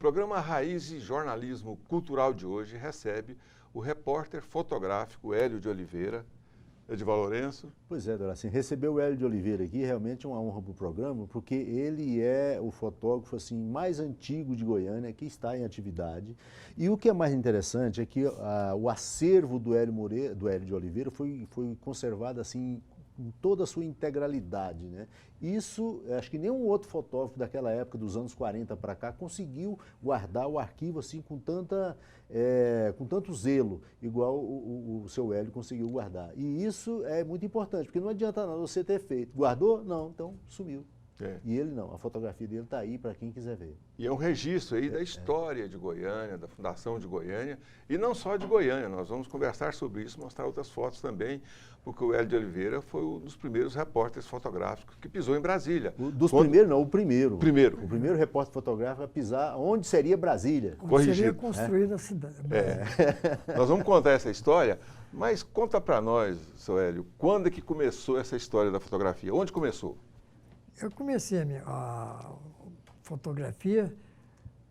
programa Raiz e Jornalismo Cultural de hoje recebe o repórter fotográfico Hélio de Oliveira. Edivar Lourenço. Pois é, Doracim, receber o Hélio de Oliveira aqui realmente é uma honra para o programa, porque ele é o fotógrafo assim, mais antigo de Goiânia, que está em atividade. E o que é mais interessante é que o acervo do Hélio de Oliveira foi conservado assim, em toda a sua integralidade, né? Isso, acho que nenhum outro fotógrafo daquela época, dos anos 40 para cá, conseguiu guardar o arquivo assim com tanto zelo, igual o seu Hélio conseguiu guardar. E isso é muito importante, porque não adianta nada você ter feito. Guardou? Não, então sumiu. E ele não, a fotografia dele está aí para quem quiser ver. E é um registro aí da história de Goiânia, da fundação de Goiânia, e não só de Goiânia, nós vamos conversar sobre isso, mostrar outras fotos também, porque o Hélio de Oliveira foi um dos primeiros repórteres fotográficos que pisou em Brasília. Primeiros não, o primeiro. Primeiro. O primeiro repórter fotográfico a pisar onde seria Brasília. Onde seria construída a cidade. Nós vamos contar essa história, mas conta para nós, seu Hélio, quando é que começou essa história da fotografia? Onde começou? Eu comecei a fotografia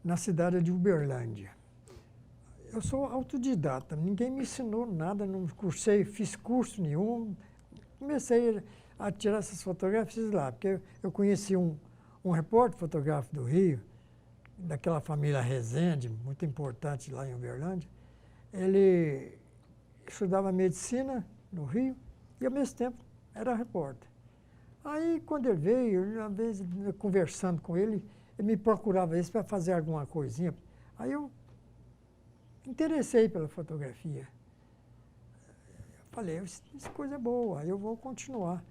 na cidade de Uberlândia. Eu sou autodidata, ninguém me ensinou nada, não cursei, fiz curso nenhum. Comecei a tirar essas fotografias lá, porque eu conheci um repórter fotográfico do Rio, daquela família Rezende, muito importante lá em Uberlândia. Ele estudava medicina no Rio e, ao mesmo tempo, era repórter. Aí, quando ele veio, uma vez conversando com ele, ele me procurava isso para fazer alguma coisinha. Aí eu interessei pela fotografia. Eu falei, essa coisa é boa, eu vou continuar.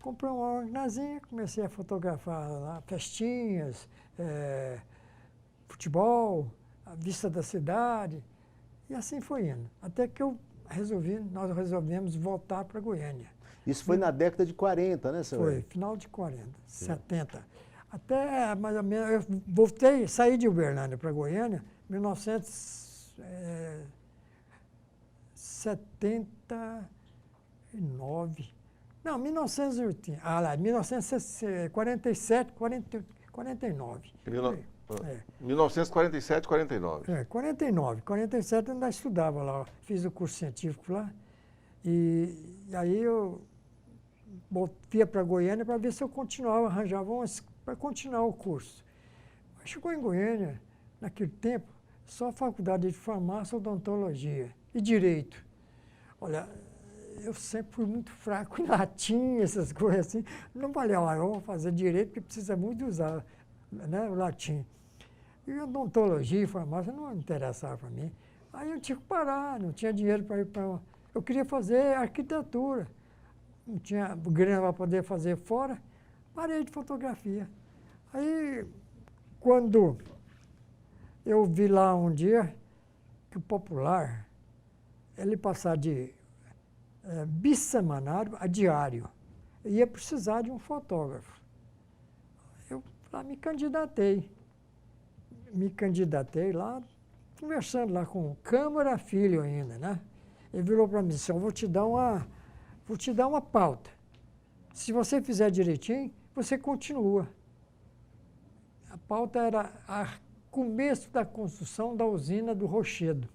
Comprei uma ornazinha, comecei a fotografar lá festinhas, futebol, a vista da cidade, e assim foi indo. Até que nós resolvemos voltar para Goiânia. Isso foi na década de 40, né, senhor? Foi, final de 40, 70. Até mais ou menos, eu voltei, saí de Uberlândia para Goiânia em 1979. Não, 1980. Ah, lá, 1947, 49. 1947, 49. 49. 47 eu ainda estudava lá, fiz o curso científico lá. E aí eu ia para Goiânia para ver se eu continuava, arranjava para continuar o curso. Mas chegou em Goiânia, naquele tempo, só a faculdade de farmácia, odontologia e direito. Olha, eu sempre fui muito fraco em latim, essas coisas assim. Não valia, eu vou fazer direito porque precisa muito usar, né, o latim. E odontologia e farmácia não interessava para mim. Aí eu tinha que parar, não tinha dinheiro para ir para... Eu queria fazer arquitetura. Não tinha grana para poder fazer fora, parei de fotografia. Aí, quando eu vi lá um dia que o Popular, ele passar de bissemanário a diário, ia precisar de um fotógrafo. Eu lá me candidatei. Me candidatei lá, conversando lá com o Câmara Filho ainda, né? Ele virou para mim e disse, eu vou te dar uma pauta. Se você fizer direitinho, você continua. A pauta era o começo da construção da usina do Rochedo.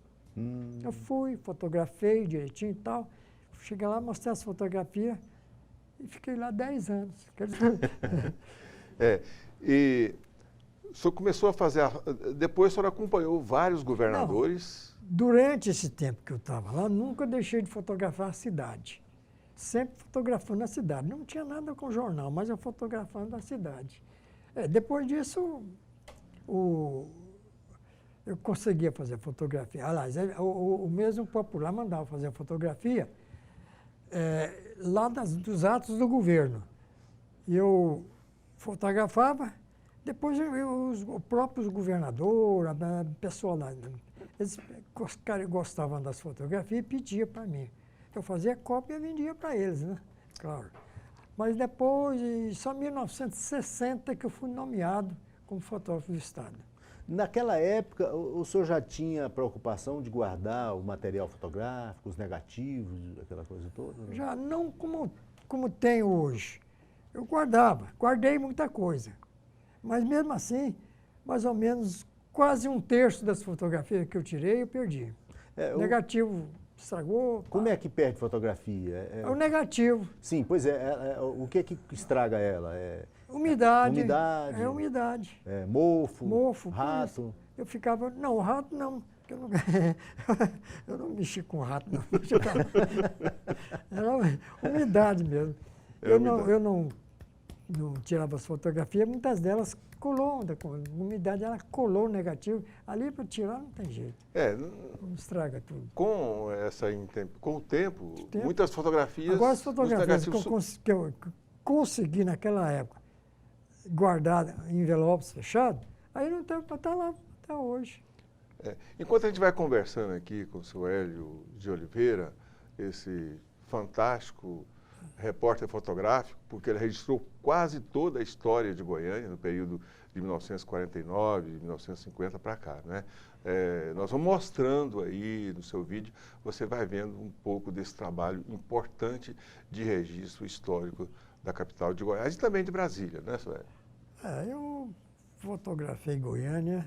Eu fui, fotografei direitinho e tal. Cheguei lá, mostrei as fotografias e fiquei lá 10 anos. E o senhor começou a fazer... Depois o senhor acompanhou vários governadores... Não, durante esse tempo que eu estava lá, nunca deixei de fotografar a cidade. Sempre fotografando a cidade. Não tinha nada com jornal, mas eu fotografando a cidade. Depois disso, eu conseguia fazer fotografia. Aliás, o mesmo Popular mandava fazer fotografia lá dos atos do governo. E eu fotografava, depois os próprios governadores, o pessoal lá, eles gostavam das fotografias e pediam para mim. Eu fazia cópia e vendia para eles, né? Claro. Mas depois, só em 1960 que eu fui nomeado como fotógrafo do Estado. Naquela época, o senhor já tinha a preocupação de guardar o material fotográfico, os negativos, aquela coisa toda? Né? Já não como tem hoje. Eu guardei muita coisa. Mas mesmo assim, mais ou menos quase um terço das fotografias que eu tirei, eu perdi. Negativo estragou. Como é que perde fotografia? É o negativo. Sim, pois o que estraga ela? Umidade. Umidade. É umidade. Mofo, rato. Eu ficava... Não, o rato não. Eu não, eu não mexi com rato, não. Era umidade mesmo. Eu não tirava as fotografias, muitas delas colou, a umidade ela colou o negativo. Ali para tirar não tem jeito. Não estraga tudo. Com o tempo, muitas fotografias... Agora as fotografias que eu consegui naquela época guardar em envelopes fechados, aí não tem para estar lá até hoje. Enquanto a gente vai conversando aqui com o seu Hélio de Oliveira, esse fantástico repórter fotográfico, porque ele registrou quase toda a história de Goiânia no período de 1949, de 1950 para cá, né? Nós vamos mostrando aí no seu vídeo, você vai vendo um pouco desse trabalho importante de registro histórico da capital de Goiás e também de Brasília, né, seu Hélio? Eu fotografei Goiânia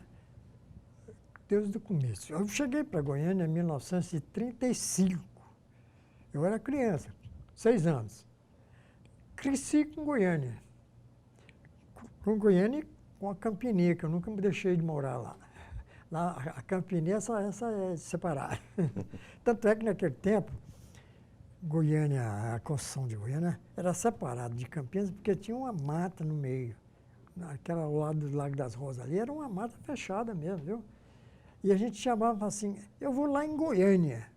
desde o começo. Eu cheguei para Goiânia em 1935. Eu era criança, 6 anos. Cresci com Goiânia. Com Goiânia e com a Campininha, que eu nunca me deixei de morar lá. Lá a Campininha, essa é separada. Tanto é que naquele tempo, Goiânia, a construção de Goiânia, era separada de Campinas porque tinha uma mata no meio. Aquela ao lado do Lago das Rosas ali, era uma mata fechada mesmo, viu? E a gente chamava assim, eu vou lá em Goiânia.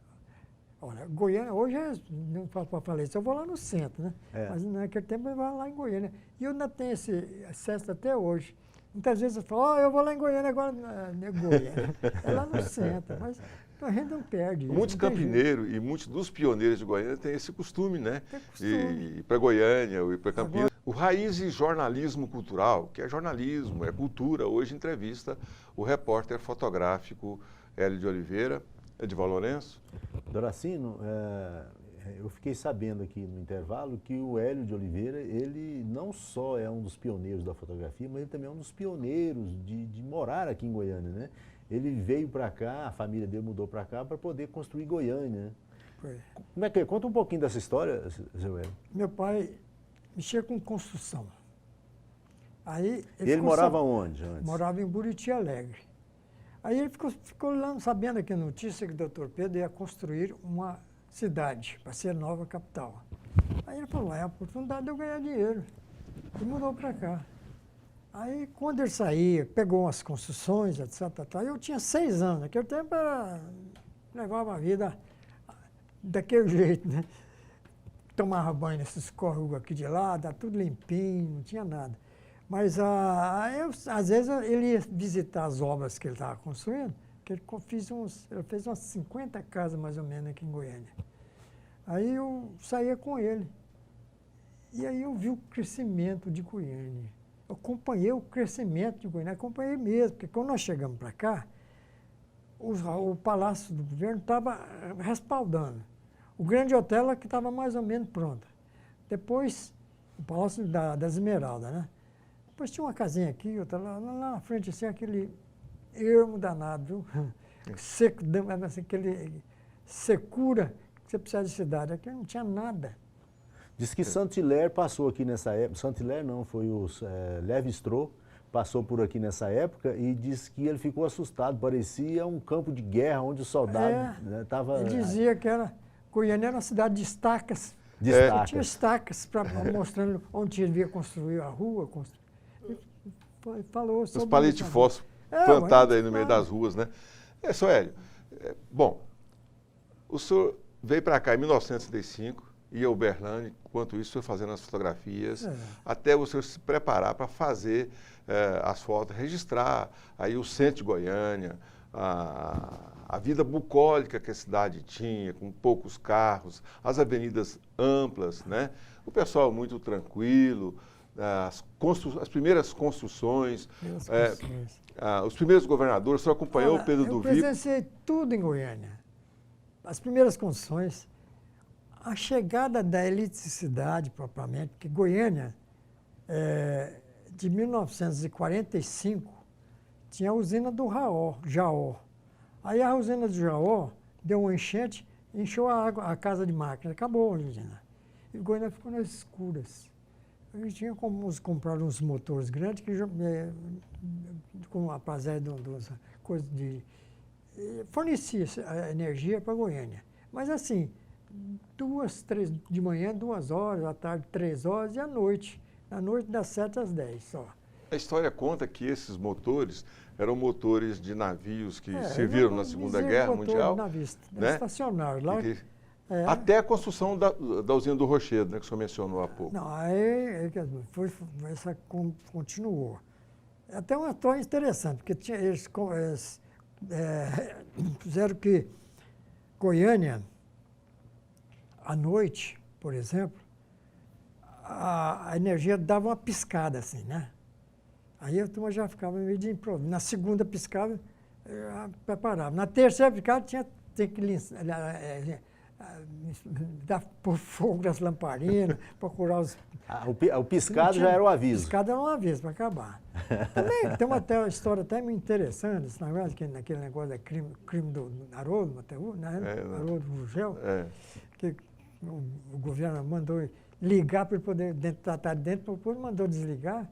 Olha, Goiânia, hoje não falei isso, eu vou lá no centro, né? Mas naquele tempo eu vou lá em Goiânia. E eu ainda tenho esse acesso até hoje. Muitas vezes eu falo, eu vou lá em Goiânia agora, não é Goiânia. É lá no centro, mas a gente não perde. Muitos campineiros e muitos dos pioneiros de Goiânia têm esse costume, né? Tem costume. Ir para Goiânia, ir para Campinas. O Raízes Jornalismo Cultural, que é jornalismo, é cultura, hoje entrevista o repórter fotográfico Hélio de Oliveira. Edivaldo Lourenço. Doracino, eu fiquei sabendo aqui no intervalo que o Hélio de Oliveira, ele não só é um dos pioneiros da fotografia, mas ele também é um dos pioneiros de morar aqui em Goiânia, né? Ele veio para cá, a família dele mudou para cá para poder construir Goiânia, né? Foi. Como é que é? Conta um pouquinho dessa história, seu Hélio. Meu pai mexia com construção. Aí ele morava onde antes? Morava em Buriti Alegre. Aí ele ficou lá sabendo aqui a notícia que o doutor Pedro ia construir uma cidade para ser a nova capital. Aí ele falou, é a oportunidade de eu ganhar dinheiro. E mudou para cá. Aí quando ele saía, pegou umas construções, etc. Eu tinha 6 anos. Naquele tempo levava a vida daquele jeito, né? Tomava banho nesses córregos aqui de lá, tá tudo limpinho, não tinha nada. Mas às vezes ele ia visitar as obras que ele estava construindo, que ele fez umas 50 casas mais ou menos aqui em Goiânia. Aí eu saía com ele. E aí eu vi o crescimento de Goiânia. Eu acompanhei o crescimento de Goiânia, acompanhei mesmo, porque quando nós chegamos para cá, o Palácio do Governo estava respaldando. O Grande Hotel é que estava mais ou menos pronto. Depois, o Palácio das Esmeraldas, né? Depois tinha uma casinha aqui, outra lá na frente, assim, aquele ermo danado, viu? Seco, assim, aquele secura que você precisa de cidade. Aqui não tinha nada. Diz que Saint-Hilaire passou aqui nessa época. Saint-Hilaire não, foi o Lévi-Strauss, passou por aqui nessa época e disse que ele ficou assustado. Parecia um campo de guerra onde os soldados estavam... Ele dizia que Goiânia era uma cidade de estacas. Tinha estacas mostrando onde ele devia construir a rua. Ele falou sobre os palitos de fósforo plantados aí no meio das ruas, né? Seu Hélio, bom, o senhor veio para cá em 1965, ia ao Uberlândia, enquanto isso foi fazendo as fotografias, até você se preparar para fazer as fotos, registrar aí o centro de Goiânia, a vida bucólica que a cidade tinha, com poucos carros, as avenidas amplas, né? O pessoal muito tranquilo, as primeiras construções, os primeiros governadores. O senhor acompanhou o Pedro do Vico? Eu presenciei tudo em Goiânia. As primeiras construções, a chegada da eliticidade propriamente, porque Goiânia, de 1945, tinha a usina do Jaó. Aí a usina do Jaó deu uma enchente, encheu a água, a casa de máquina, acabou a usina. E Goiânia ficou nas escuras. A gente tinha como comprar uns motores grandes que com a prazer dos coisas de fornecia a energia para Goiânia. Mas assim, 2, 3 de manhã, 2 horas, à tarde 3 horas e à noite das 7 às 10 só. A história conta que esses motores eram motores de navios que serviram na Segunda Guerra Mundial, navios, né? Estacionários lá. Até a construção da usina do Rochedo, né, que o senhor mencionou há pouco. Não, aí essa continuou. Até uma história interessante, porque eles fizeram que Goiânia, à noite, por exemplo, a energia dava uma piscada assim, né? Aí a turma já ficava meio de improviso. Na segunda piscada, preparava. Na terceira piscada, tinha que dar por fogo das lamparinas, procurar os... O piscado já era o aviso. O piscado era um aviso para acabar. Também tem uma história até muito interessante, esse negócio, naquele negócio da crime do Haroldo, né? Haroldo Rugel, que o governo mandou ligar para ele poder tratar de dentro, depois mandou desligar,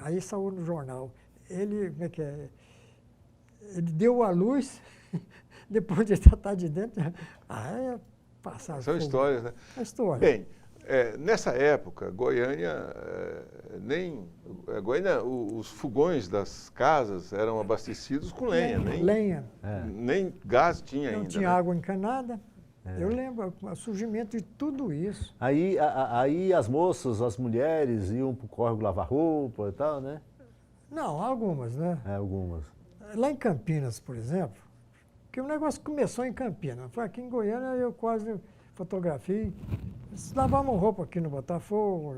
aí saiu no jornal. Ele, como é que é? Ele deu a luz, depois de tratar de dentro, aí passaram. São histórias, né? É história. Bem, nessa época, Goiânia, os fogões das casas eram abastecidos com lenha. Nem gás tinha ainda. Não tinha água encanada. Eu lembro o surgimento de tudo isso. Aí as moças, as mulheres iam para o córrego lavar roupa e tal, né? Não, algumas, né? Algumas. Lá em Campinas, por exemplo, que o negócio começou em Campinas. Foi aqui em Goiânia, eu quase fotografei. Lavavam roupa aqui no Botafogo,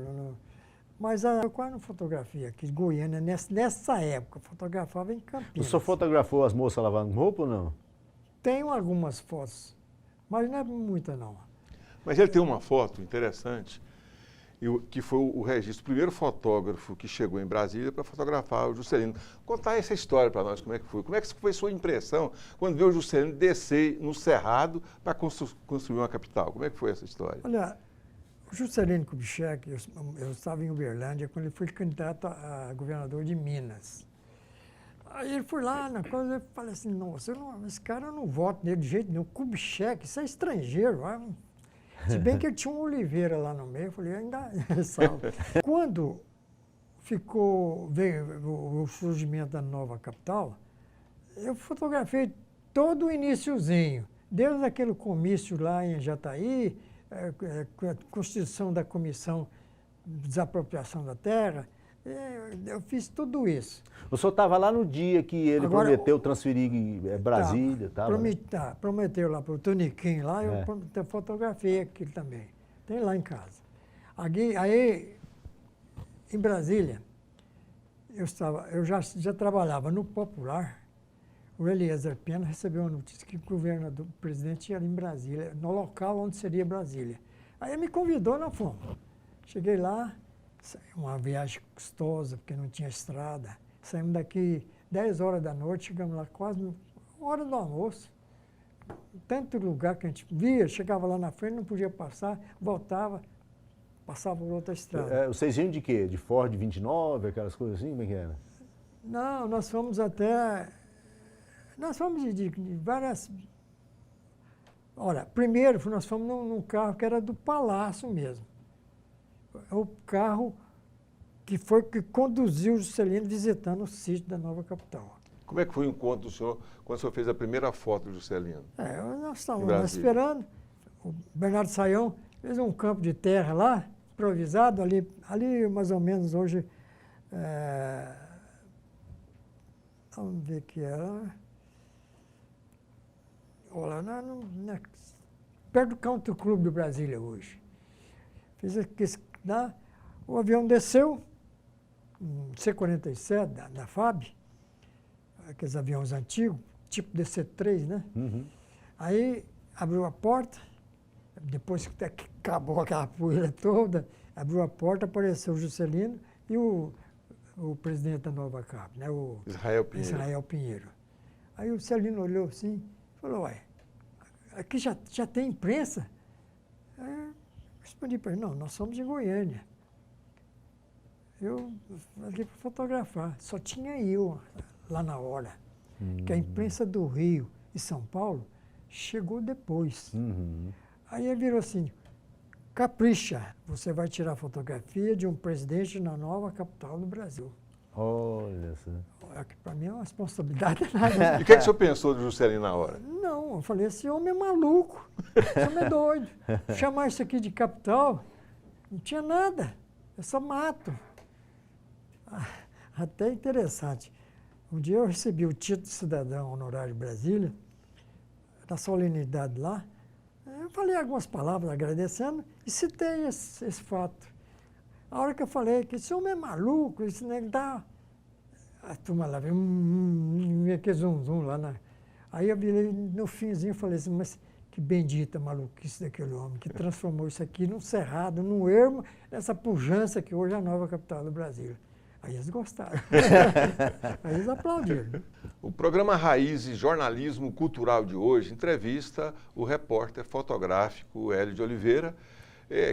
mas eu quase não fotografei aqui em Goiânia. Nessa época, fotografava em Campinas. O senhor fotografou as moças lavando roupa ou não? Tenho algumas fotos, mas não é muita, não. Mas ele tem uma foto interessante, que foi o registro, o primeiro fotógrafo que chegou em Brasília para fotografar o Juscelino. Contar essa história para nós, como é que foi? Como é que foi sua impressão quando viu o Juscelino descer no Cerrado para construir uma capital? Como é que foi essa história? Olha, o Juscelino Kubitschek, eu estava em Uberlândia quando ele foi candidato a governador de Minas. Aí ele foi lá na coisa, eu falei assim, nossa, esse cara eu não voto nele de jeito nenhum. Kubitschek, isso é estrangeiro. Se bem que ele tinha um Oliveira lá no meio, eu falei, ainda salvo. Quando veio o surgimento da nova capital, eu fotografei todo o iniciozinho, desde aquele comício lá em Jataí, a constituição da Comissão de Desapropriação da Terra, eu fiz tudo isso. O senhor estava lá no dia que ele prometeu transferir Brasília? Prometeu lá para o Toniquim, lá eu fotografei aquilo também. Tem lá em casa. Aí, em Brasília, eu já trabalhava no Popular. O Eliezer Pena recebeu uma notícia que o presidente ia em Brasília, no local onde seria Brasília. Aí ele me convidou, nós fomos. Cheguei lá, uma viagem custosa, porque não tinha estrada. Saímos daqui 10 horas da noite, chegamos lá quase 1 hora do almoço. Tanto lugar que a gente via, chegava lá na frente, não podia passar, voltava, passava por outra estrada. Vocês iam de quê? De Ford 29, aquelas coisas assim? Como é que era? Não, nós fomos até... Nós fomos de várias... Olha, primeiro nós fomos num carro que era do Palácio mesmo. O carro que conduziu o Juscelino visitando o sítio da nova capital. Como é que foi o encontro do senhor quando o senhor fez a primeira foto do Juscelino? Nós estávamos lá esperando. O Bernardo Sayão fez um campo de terra lá, improvisado, ali mais ou menos hoje... vamos ver o que era. Olha, perto do Country Club do Brasília hoje. Fiz lá, o avião desceu, um C-47 da FAB, aqueles aviões antigos, tipo DC-3, né? Uhum. Aí abriu a porta, depois que acabou aquela poeira toda, abriu a porta, apareceu o Juscelino e o o presidente da Nova Cap, né? O Israel Pinheiro. Israel Pinheiro. Aí o Celino olhou assim e falou, ué, aqui já tem imprensa? Aí eu respondi para ele, não, nós somos de Goiânia. Eu ali para fotografar, só tinha eu lá na hora, que a imprensa do Rio e São Paulo chegou depois. Aí ele virou assim, capricha, você vai tirar fotografia de um presidente na nova capital do Brasil. Olha só. Para mim é uma responsabilidade danada. E o que o senhor pensou do Juscelino na hora? Não, eu falei, esse homem é maluco, esse homem é doido. Chamar isso aqui de capital, não tinha nada, é só mato. Até interessante. Um dia eu recebi o título de cidadão honorário de Brasília, na solenidade lá. Eu falei algumas palavras agradecendo e citei esse fato. A hora que eu falei que esse homem é maluco, esse negócio dá... A turma lá veio, aquele zum lá. Aí eu virei no finzinho e falei assim, mas que bendita maluquice daquele homem, que transformou isso aqui num cerrado, num ermo, nessa pujança que hoje é a nova capital do Brasil. Aí eles gostaram. Aí eles aplaudiram. O programa Raízes Jornalismo Cultural de hoje entrevista o repórter fotográfico Hélio de Oliveira,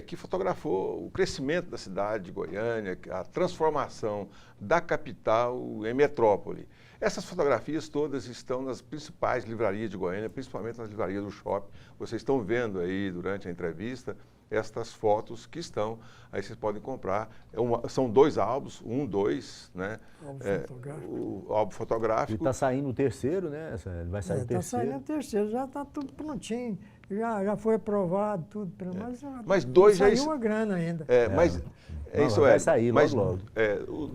que fotografou o crescimento da cidade de Goiânia, a transformação da capital em metrópole. Essas fotografias todas estão nas principais livrarias de Goiânia, principalmente nas livrarias do shopping. Vocês estão vendo aí durante a entrevista estas fotos que estão, aí vocês podem comprar. São 2 álbuns, 2, né? O álbum fotográfico. E está saindo o terceiro, né? Vai sair o terceiro. Está saindo o terceiro, já está tudo prontinho. Já foi aprovado, tudo. Mas 2 já... Saiu a grana ainda. Mas isso vai sair logo.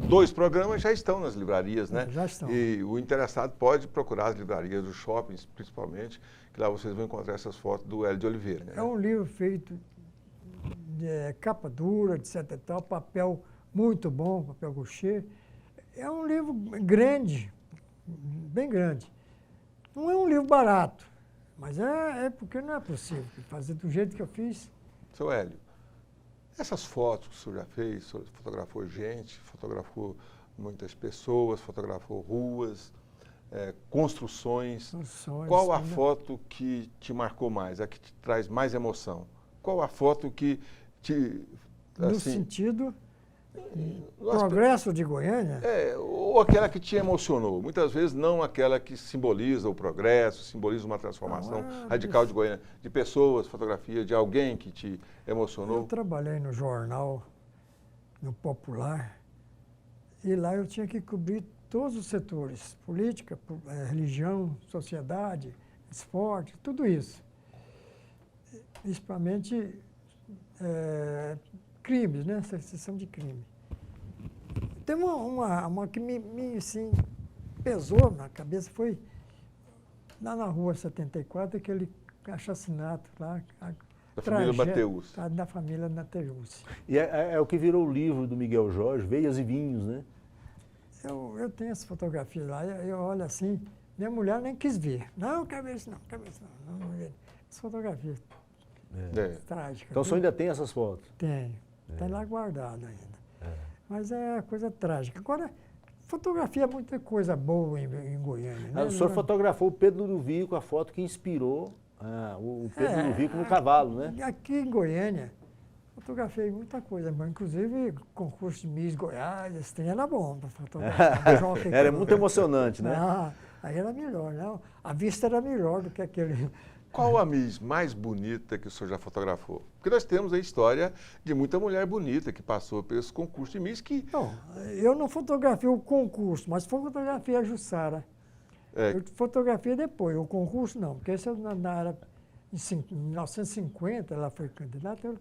2 programas já estão nas livrarias, né? Já estão. E o interessado pode procurar as livrarias dos shoppings, principalmente, que lá vocês vão encontrar essas fotos do Hélio de Oliveira. Né? É um livro feito de capa dura, etc. e tal, papel muito bom, papel gouache. É um livro grande, bem grande. Não é um livro barato, mas é porque não é possível fazer do jeito que eu fiz. Seu Hélio, essas fotos que o senhor já fez, o senhor fotografou gente, fotografou muitas pessoas, fotografou ruas, construções. Qual a foto que te marcou mais, a que te traz mais emoção? Qual a foto que te... No sentido... Progresso de Goiânia? Ou aquela que te emocionou. Muitas vezes não aquela que simboliza o progresso, simboliza uma transformação radical de Goiânia. De pessoas, fotografia de alguém que te emocionou. Eu trabalhei no jornal, no Popular, e lá eu tinha que cobrir todos os setores. Política, religião, sociedade, esporte, tudo isso. Principalmente crimes, né? Sessão de crime. Tem uma que me assim, pesou na cabeça, foi lá na rua 74, aquele assassinato lá. Da família Mateus. Da família Mateus. E é o que virou o livro do Miguel Jorge, Veias e Vinhos, né? Eu tenho essa fotografia lá, eu olho assim, minha mulher nem quis ver. Não, quero ver isso não, quero ver isso não. Não ver. Essa fotografia trágica. Então o senhor ainda tem essas fotos? Tenho. Está lá guardado ainda. Mas é coisa trágica. Agora, fotografia é muita coisa boa em Goiânia. Né? O senhor fotografou o Pedro Ludovico com a foto que inspirou o Pedro Ludovico no cavalo, né? Aqui em Goiânia, fotografei muita coisa, mas inclusive concurso de Miss Goiás, esse trem era bom para fotografar. Era muito emocionante, né? Aí era melhor, né? A vista era melhor do que aquele... Qual a Miss mais bonita que o senhor já fotografou? Porque nós temos a história de muita mulher bonita que passou pelos concursos de Miss que... Não, eu não fotografei o concurso, mas fotografei a Jussara. Eu fotografei depois, o concurso não, porque esse era em 1950, ela foi candidata,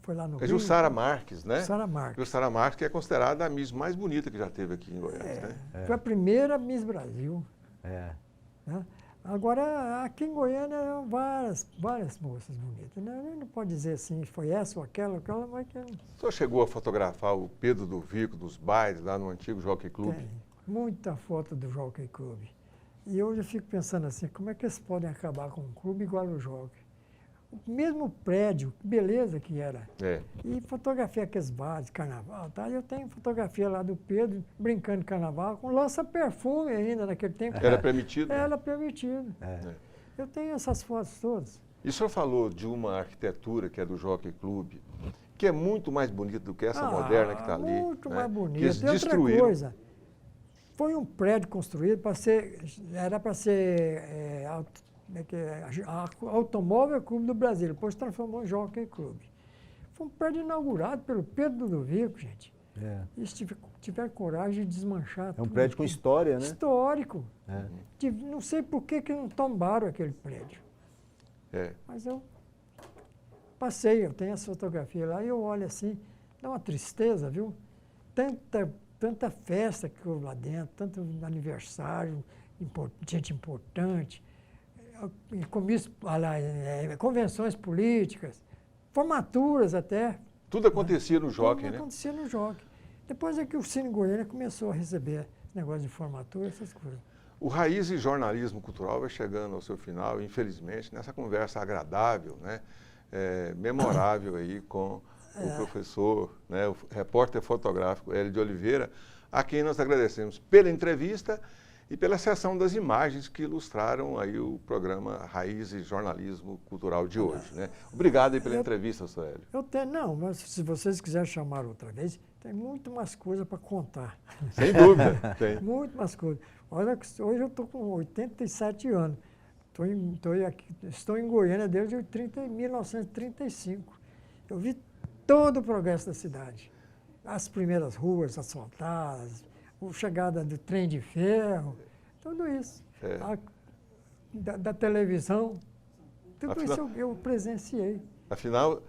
foi lá no Rio. Jussara Marques, né? Jussara Marques. Jussara Marques, que é considerada a Miss mais bonita que já teve aqui em Goiás, né? Foi a primeira Miss Brasil. Né? Agora, aqui em Goiânia, várias moças bonitas. Né? A gente não pode dizer assim, foi essa ou aquela, mas... O senhor chegou a fotografar o Pedro Ludovico dos bailes lá no antigo Jockey Club? Tem muita foto do Jockey Club. E hoje eu fico pensando assim, como é que eles podem acabar com um clube igual o Jockey? o mesmo prédio, que beleza que era. É. E fotografia aqueles bares de carnaval, tá? Eu tenho fotografia lá do Pedro, brincando de carnaval, com lança-perfume ainda naquele tempo. Era permitido? Era permitido. É. Eu tenho essas fotos todas. E o senhor falou de uma arquitetura que é do Jockey Club, que é muito mais bonita do que essa moderna que está ali. Muito né? mais bonita. Que eles E outra destruíram. coisa, foi um prédio construído para ser, era para ser Automóvel Clube do Brasil, depois transformou em Jockey Club. Foi um prédio inaugurado pelo Pedro Ludovico, gente. É. Eles tiveram coragem de desmanchar É um tudo prédio com aquilo. história, né? Histórico. É. Não sei por que não tombaram aquele prédio. É. Mas eu passei, eu tenho essa fotografia lá e eu olho assim, dá uma tristeza, viu? Tanta festa que houve lá dentro, tanto aniversário, gente importante, convenções políticas, formaturas até. Tudo acontecia no Jockey, Tudo né? acontecia no Jockey. Depois é que o Cine Goiânia começou a receber esse negócio de formatura, essas coisas. O Raiz e Jornalismo Cultural vai chegando ao seu final, infelizmente, nessa conversa agradável, né? Memorável aí com o professor, né? O repórter fotográfico Hélio de Oliveira, a quem nós agradecemos pela entrevista e pela sessão das imagens que ilustraram aí o programa Raiz e Jornalismo Cultural de hoje, né? Obrigado aí pela entrevista, Sr. Hélio. Não, mas se vocês quiserem chamar outra vez, tem muito mais coisa para contar. Sem dúvida, tem. Muito mais coisa. Olha, hoje eu estou com 87 anos. Estou em Goiânia desde 1935. Eu vi todo o progresso da cidade. As primeiras ruas asfaltadas, a chegada do trem de ferro, tudo isso. Da televisão, tudo isso eu presenciei. Afinal,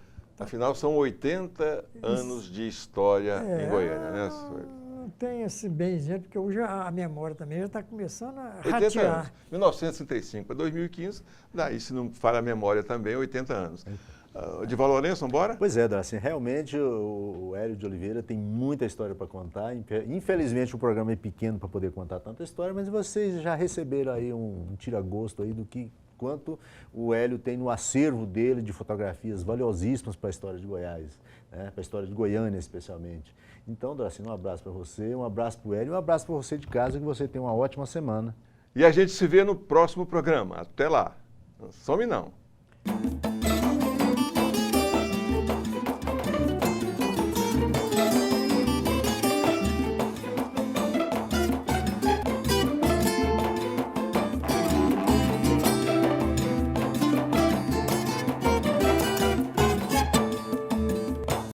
são 80 anos de história em Goiânia, né, senhor? Não tem esse bem gente, porque hoje a memória também já está começando a 80 ratear. anos. 1935 para 2015, daí, se não falha a memória também, 80 anos. Dival Lourenço, vamos embora? Pois é, Darcy, realmente o Hélio de Oliveira tem muita história para contar. Infelizmente o programa é pequeno para poder contar tanta história, mas vocês já receberam aí um tira-gosto aí do quanto o Hélio tem no acervo dele de fotografias valiosíssimas para a história de Goiás, né? Para a história de Goiânia especialmente. Então, Darcy, um abraço para você, um abraço para o Hélio, um abraço para você de casa, que você tenha uma ótima semana. E a gente se vê no próximo programa. Até lá. Não some não.